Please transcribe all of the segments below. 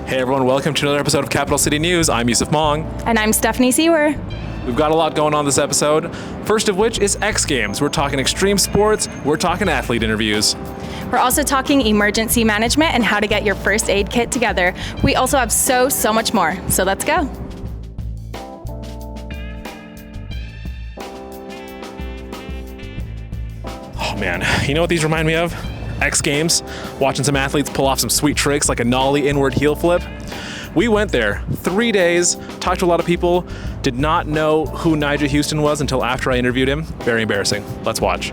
Hey everyone, welcome to another episode of Capital City News. I'm Yusuf Mong. And I'm Stephanie Sewer. We've got a lot going on this episode. First of which is X Games. We're talking extreme sports, we're talking athlete interviews. We're also talking emergency management and how to get your first aid kit together. We also have so much more. So let's go. Oh man, you know what these remind me of? X Games, watching some athletes pull off some sweet tricks like a nollie inward heel flip. We went there 3 days, talked to a lot of people, did not know who Nyjah Huston was until after I interviewed him. Very embarrassing. Let's watch.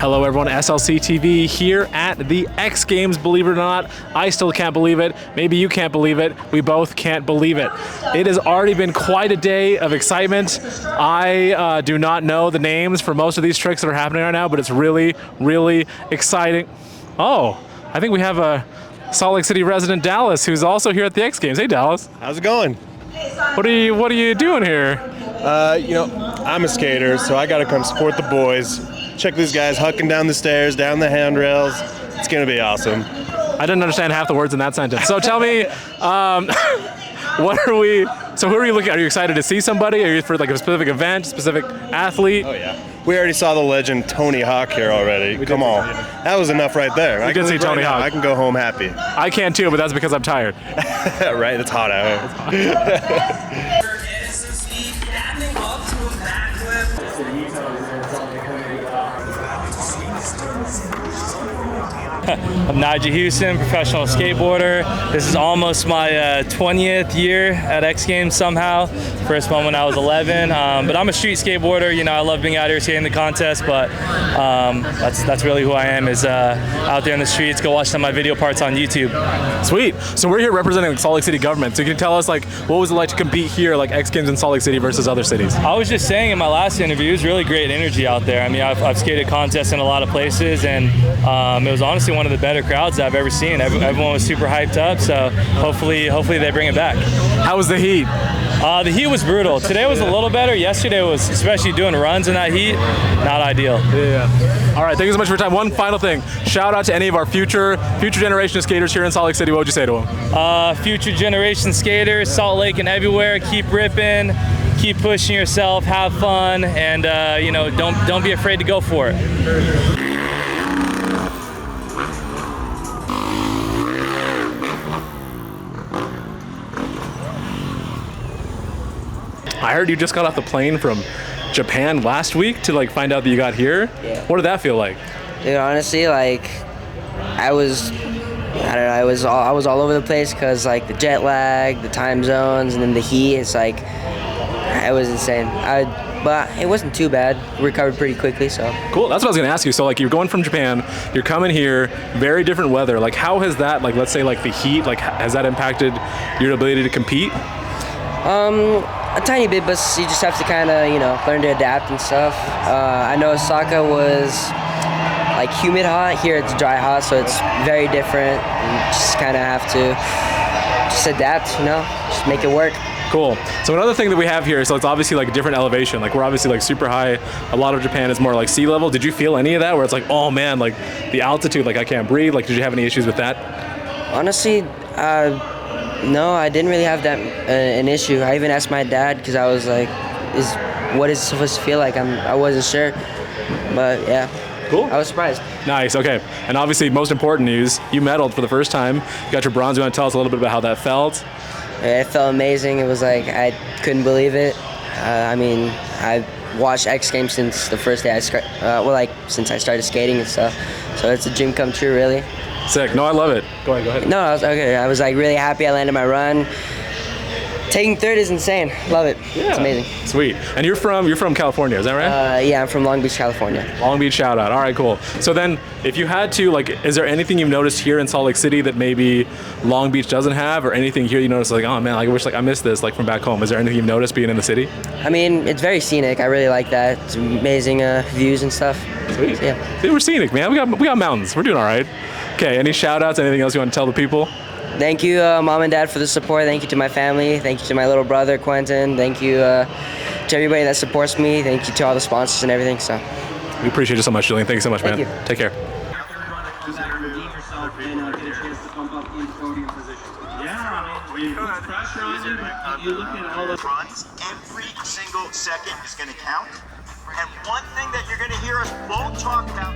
Hello everyone, SLC TV here at the X Games, believe it or not. I still can't believe it. Maybe you can't believe it. We both can't believe it. It has already been quite a day of excitement. I do not know the names for most of these tricks that are happening right now, but it's really, really exciting. Oh, I think we have a Salt Lake City resident, Dallas, who's also here at the X Games. Hey Dallas. How's it going? What are you doing here? I'm a skater, so I gotta come support the boys. Check these guys hucking down the stairs, down the handrails. It's gonna be awesome. I didn't understand half the words in that sentence. So tell me, so who are you looking at? Are you excited to see somebody? Are you for like a specific event, specific athlete? Oh yeah. We already saw the legend Tony Hawk here already. Come on. That was enough right there. We did see Tony Hawk. I can go home happy. I can too, but that's because I'm tired. Right, it's hot out here. I'm Nyjah Huston, professional skateboarder. This is almost my 20th year at X Games somehow. First one when I was 11. But I'm a street skateboarder. You know, I love being out here skating the contest, but that's really who I am, is out there in the streets. Go watch some of my video parts on YouTube. Sweet. So we're here representing the Salt Lake City government. So you can tell us, like, what was it like to compete here, like X Games in Salt Lake City versus other cities? I was just saying in my last interview, it was really great energy out there. I mean, I've skated contests in a lot of places, and it was honestly one of the better crowds I've ever seen. Everyone was super hyped up, so hopefully they bring it back. How was the heat? The heat was brutal. Today was a little better. Yesterday was, especially doing runs in that heat, not ideal. Yeah. All right, thank you so much for your time. One final thing. Shout out to any of our future generation of skaters here in Salt Lake City. What would you say to them? Future generation skaters, Salt Lake and everywhere, keep ripping, keep pushing yourself, have fun, and don't be afraid to go for it. I heard you just got off the plane from Japan last week to like find out that you got here. Yeah. What did that feel like? Dude, honestly, like, I was all over the place because like the jet lag, the time zones, and then the heat. It's like, it was insane. But it wasn't too bad. Recovered pretty quickly, so. Cool. That's what I was gonna ask you. So like, you're going from Japan, you're coming here, very different weather. Like, how has that, like, let's say like the heat, like, has that impacted your ability to compete? A tiny bit, but you just have to kind of, learn to adapt and stuff. I know Osaka was like humid hot. Here it's dry hot, so it's very different. You just kind of have to just adapt, just make it work. Cool. So another thing that we have here, so it's obviously like a different elevation. Like, we're obviously like super high. A lot of Japan is more like sea level. Did you feel any of that where it's like, oh man, like the altitude, like I can't breathe? Like, did you have any issues with that? Honestly, no, I didn't really have that an issue. I even asked my dad because I was like, what is it supposed to feel like? I wasn't sure, but yeah. Cool. I was surprised. Nice. Okay. And obviously, most important news, you medaled for the first time. You got your bronze. You want to tell us a little bit about how that felt? It felt amazing. It was like, I couldn't believe it. I watched X Games since the first day since I started skating and stuff. So it's a dream come true, really. Sick. No, I love it. Go ahead. No, I was like really happy I landed my run. Taking third is insane. Love it. Yeah. It's amazing. Sweet. And you're from California, is that right? Yeah, I'm from Long Beach, California. Long Beach, shout out. All right, cool. So then, if you had to, like, is there anything you've noticed here in Salt Lake City that maybe Long Beach doesn't have, or anything here you notice like, oh man, like, I wish like I missed this like from back home? Is there anything you've noticed being in the city? I mean, it's very scenic. I really like that. It's amazing views and stuff. Sweet. Yeah. See, we're scenic, man. We got mountains. We're doing all right. Okay. Any shout outs? Anything else you want to tell the people? Thank you, Mom and Dad, for the support. Thank you to my family. Thank you to my little brother, Quentin. Thank you to everybody that supports me. Thank you to all the sponsors and everything. So, we appreciate you so much, Julian. Thank you so much, man. Thank you. Take care. Redeem yourself and get a chance to bump up in podium position. runs, every single second is going to count. And one thing that you're going to hear us won't talk about.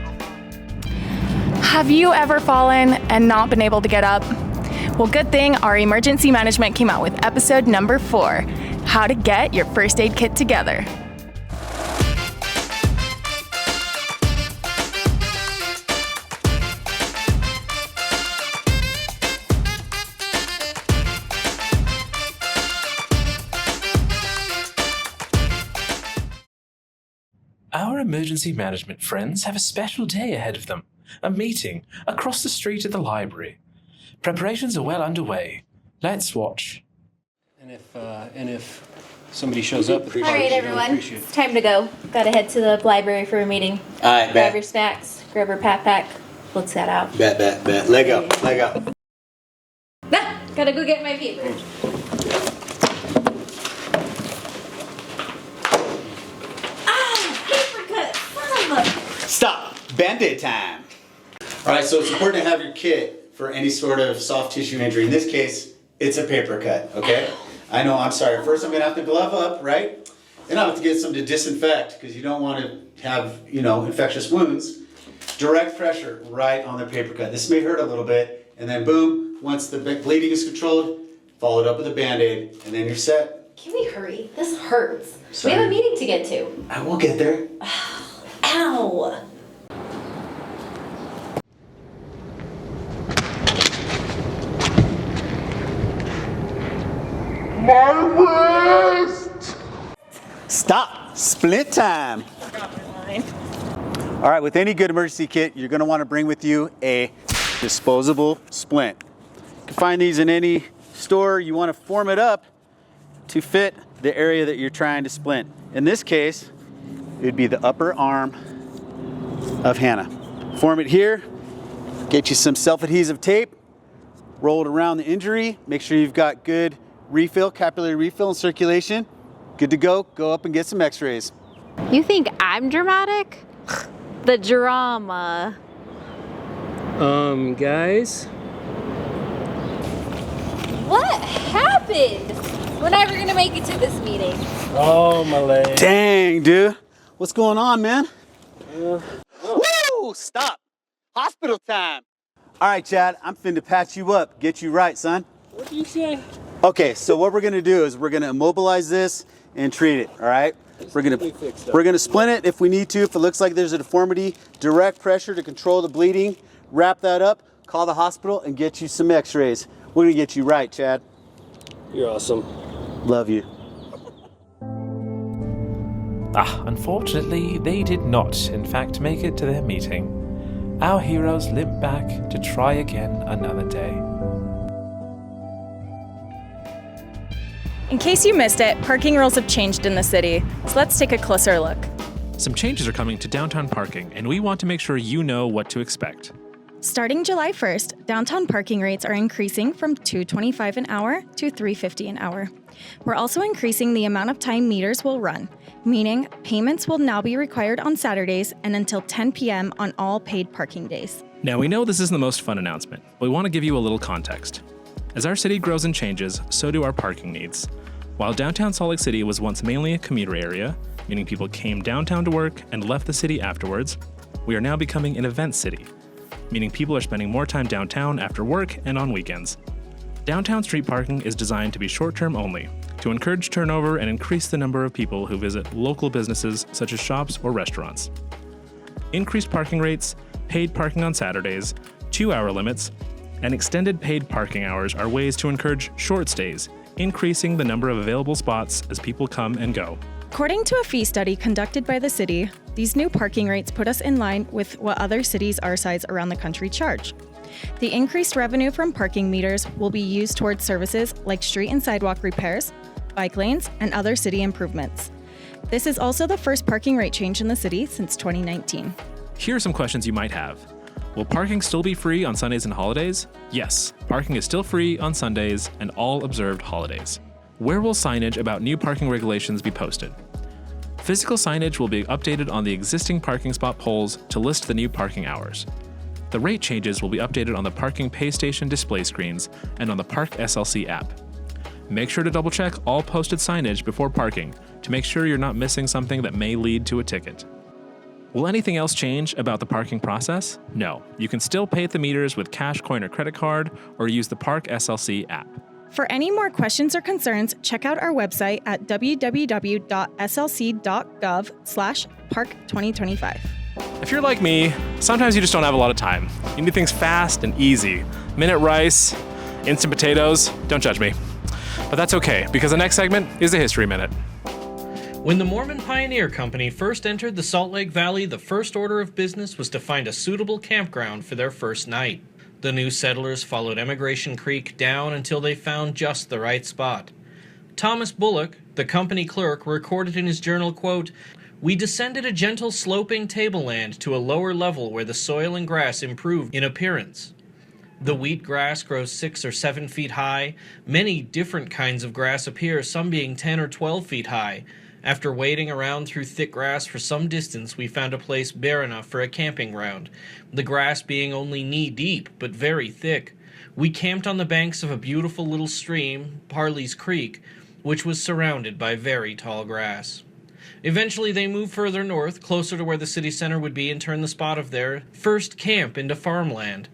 Have you ever fallen and not been able to get up? Well, good thing our emergency management came out with episode number 4, how to get your first aid kit together. Our emergency management friends have a special day ahead of them. A meeting across the street at the library. Preparations are well underway. Let's watch. And if somebody shows up, all right, everyone, it's time to go. Gotta head to the library for a meeting. All right, grab your snacks, grab your pack. Let's head out. Bet. Leg up. Ah, gotta go get my paper. Paper cut. Son of a... Stop. Band-Aid time. All right, so it's important to have your kit for any sort of soft tissue injury. In this case, it's a paper cut, okay? I know, I'm sorry. First, I'm gonna have to glove up, right? Then I'll have to get some to disinfect because you don't want to have, infectious wounds. Direct pressure right on the paper cut. This may hurt a little bit, and then boom, once the bleeding is controlled, follow it up with a Band-Aid, and then you're set. Can we hurry? This hurts. Sorry. We have a meeting to get to. I will get there. Ow! My wrist! Stop. Splint time. All right, with any good emergency kit, you're going to want to bring with you a disposable splint. You can find these in any store. You want to form it up to fit the area that you're trying to splint. In this case, it would be the upper arm of Hannah. Form it here, get you some self-adhesive tape, roll it around the injury, make sure you've got good capillary refill and circulation. Good to go. Go up and get some x-rays. You think I'm dramatic? The drama. Guys? What happened? We're never gonna make it to this meeting. Oh, my leg. Dang, dude. What's going on, man? Woo! Stop. Hospital time. All right, Chad. I'm finna patch you up. Get you right, son. What did you say? Okay, so what we're gonna do is we're gonna immobilize this and treat it, all right? We're gonna splint it if we need to, if it looks like there's a deformity. Direct pressure to control the bleeding. Wrap that up, call the hospital, and get you some x-rays. We're gonna get you right, Chad. You're awesome. Love you. Unfortunately, they did not, in fact, make it to their meeting. Our heroes limp back to try again another day. In case you missed it, parking rules have changed in the city, so let's take a closer look. Some changes are coming to downtown parking, and we want to make sure you know what to expect. Starting July 1st, downtown parking rates are increasing from $2.25 an hour to $3.50 an hour. We're also increasing the amount of time meters will run, meaning payments will now be required on Saturdays and until 10 p.m. on all paid parking days. Now, we know this isn't the most fun announcement, but we want to give you a little context. As our city grows and changes, so do our parking needs. While downtown Salt Lake City was once mainly a commuter area, meaning people came downtown to work and left the city afterwards, we are now becoming an event city, meaning people are spending more time downtown after work and on weekends. Downtown street parking is designed to be short-term only, to encourage turnover and increase the number of people who visit local businesses such as shops or restaurants. Increased parking rates, paid parking on Saturdays, 2-hour limits, and extended paid parking hours are ways to encourage short stays, increasing the number of available spots as people come and go. According to a fee study conducted by the city, these new parking rates put us in line with what other cities our size around the country charge. The increased revenue from parking meters will be used towards services like street and sidewalk repairs, bike lanes, and other city improvements. This is also the first parking rate change in the city since 2019. Here are some questions you might have. Will parking still be free on Sundays and holidays? Yes, parking is still free on Sundays and all observed holidays. Where will signage about new parking regulations be posted? Physical signage will be updated on the existing parking spot poles to list the new parking hours. The rate changes will be updated on the parking pay station display screens and on the Park SLC app. Make sure to double check all posted signage before parking to make sure you're not missing something that may lead to a ticket. Will anything else change about the parking process? No. You can still pay at the meters with cash, coin, or credit card, or use the Park SLC app. For any more questions or concerns, check out our website at www.slc.gov/park2025. If you're like me, sometimes you just don't have a lot of time. You need things fast and easy. Minute rice, instant potatoes, don't judge me. But that's okay, because the next segment is the History Minute. When the Mormon Pioneer Company first entered the Salt Lake Valley, the first order of business was to find a suitable campground for their first night. The new settlers followed Emigration Creek down until they found just the right spot. Thomas Bullock, the company clerk, recorded in his journal, quote, "We descended a gentle sloping tableland to a lower level where the soil and grass improved in appearance. The wheat grass grows 6 or 7 feet high. Many different kinds of grass appear, some being 10 or 12 feet high. After wading around through thick grass for some distance, we found a place bare enough for a camping ground, the grass being only knee-deep, but very thick. We camped on the banks of a beautiful little stream, Parley's Creek, which was surrounded by very tall grass. Eventually they moved further north, closer to where the city center would be, and turned the spot of their first camp into farmland.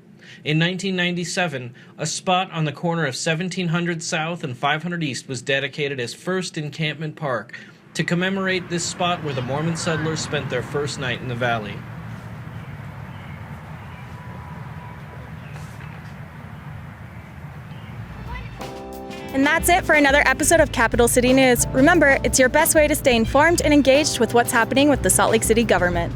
In 1997, a spot on the corner of 1700 South and 500 East was dedicated as First Encampment Park to commemorate this spot where the Mormon settlers spent their first night in the valley. And that's it for another episode of Capital City News. Remember, it's your best way to stay informed and engaged with what's happening with the Salt Lake City government.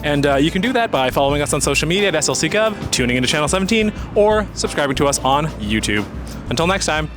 And you can do that by following us on social media at SLC Gov, tuning into Channel 17, or subscribing to us on YouTube. Until next time.